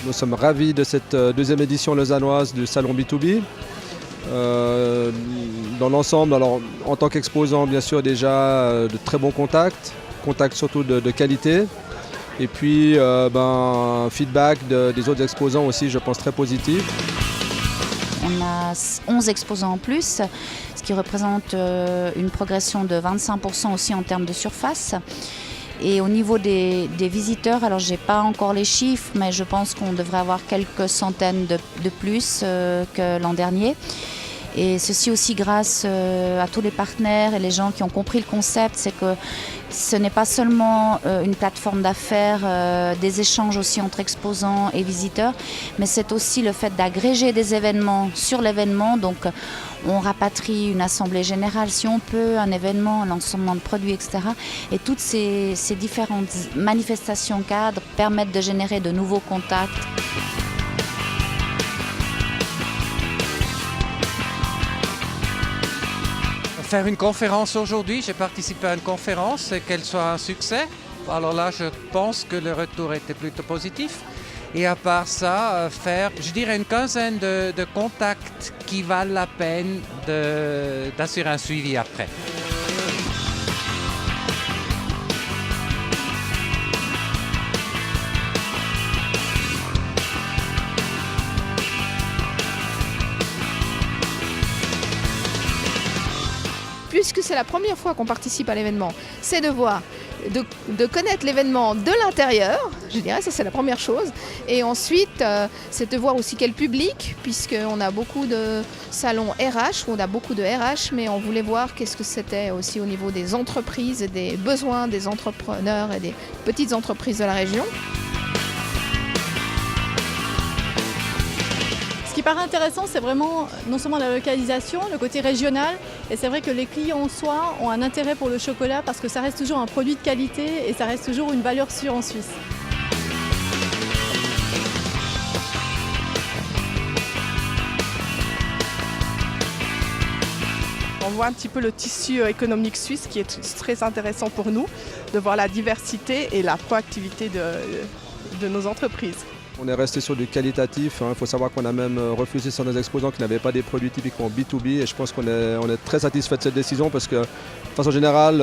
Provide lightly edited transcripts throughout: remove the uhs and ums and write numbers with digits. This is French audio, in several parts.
Nous sommes ravis de cette deuxième édition lausannoise du salon B2B. Dans l'ensemble, alors en tant qu'exposant, bien sûr déjà de très bons contacts surtout de qualité. Et puis feedback des autres exposants aussi, je pense, très positif. On a 11 exposants en plus, ce qui représente une progression de 25% aussi en termes de surface. Et au niveau des visiteurs, alors je n'ai pas encore les chiffres, mais je pense qu'on devrait avoir quelques centaines de plus que l'an dernier. Et ceci aussi grâce à tous les partenaires et les gens qui ont compris le concept, c'est que ce n'est pas seulement une plateforme d'affaires, des échanges aussi entre exposants et visiteurs, mais c'est aussi le fait d'agréger des événements sur l'événement. Donc on rapatrie une assemblée générale si on peut, un événement, un lancement de produits, etc. Et toutes ces différentes manifestations cadres permettent de générer de nouveaux contacts. Faire une conférence aujourd'hui, j'ai participé à une conférence et qu'elle soit un succès. Alors là, je pense que le retour était plutôt positif. Et à part ça, faire, je dirais, une quinzaine de contacts qui valent la peine d'assurer un suivi après. Puisque c'est la première fois qu'on participe à l'événement, c'est de voir, de connaître l'événement de l'intérieur, je dirais, ça c'est la première chose. Et ensuite, c'est de voir aussi quel public, puisqu'on a beaucoup de salons RH, où on a beaucoup de RH, mais on voulait voir qu'est-ce que c'était aussi au niveau des entreprises et des besoins des entrepreneurs et des petites entreprises de la région. Ce qui paraît intéressant, c'est vraiment non seulement la localisation, le côté régional, et c'est vrai que les clients en soi ont un intérêt pour le chocolat parce que ça reste toujours un produit de qualité et ça reste toujours une valeur sûre en Suisse. On voit un petit peu le tissu économique suisse qui est très intéressant pour nous, de voir la diversité et la proactivité de nos entreprises. On est resté sur du qualitatif. Il faut savoir qu'on a même refusé sur nos exposants qui n'avaient pas des produits typiquement B2B. Et je pense qu'on est très satisfait de cette décision parce que, de façon générale,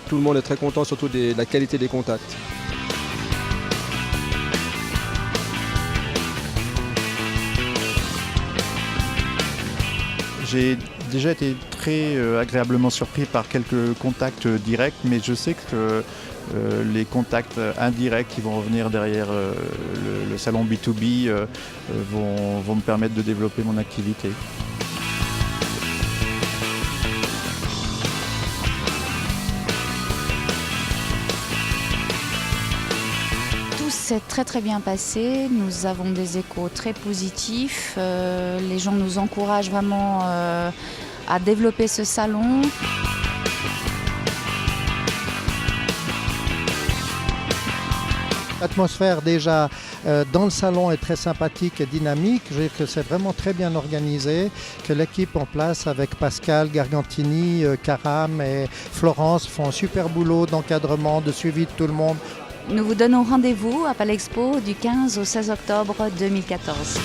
tout le monde est très content, surtout de la qualité des contacts. J'ai déjà été très agréablement surpris par quelques contacts directs, mais je sais que les contacts indirects qui vont revenir derrière le salon B2B vont me permettre de développer mon activité. Tout s'est très bien passé, nous avons des échos très positifs, les gens nous encouragent vraiment à développer ce salon. L'atmosphère déjà dans le salon est très sympathique et dynamique. Je veux dire que c'est vraiment très bien organisé, que l'équipe en place avec Pascal, Gargantini, Karam et Florence font un super boulot d'encadrement, de suivi de tout le monde. Nous vous donnons rendez-vous à Palexpo du 15 au 16 octobre 2014.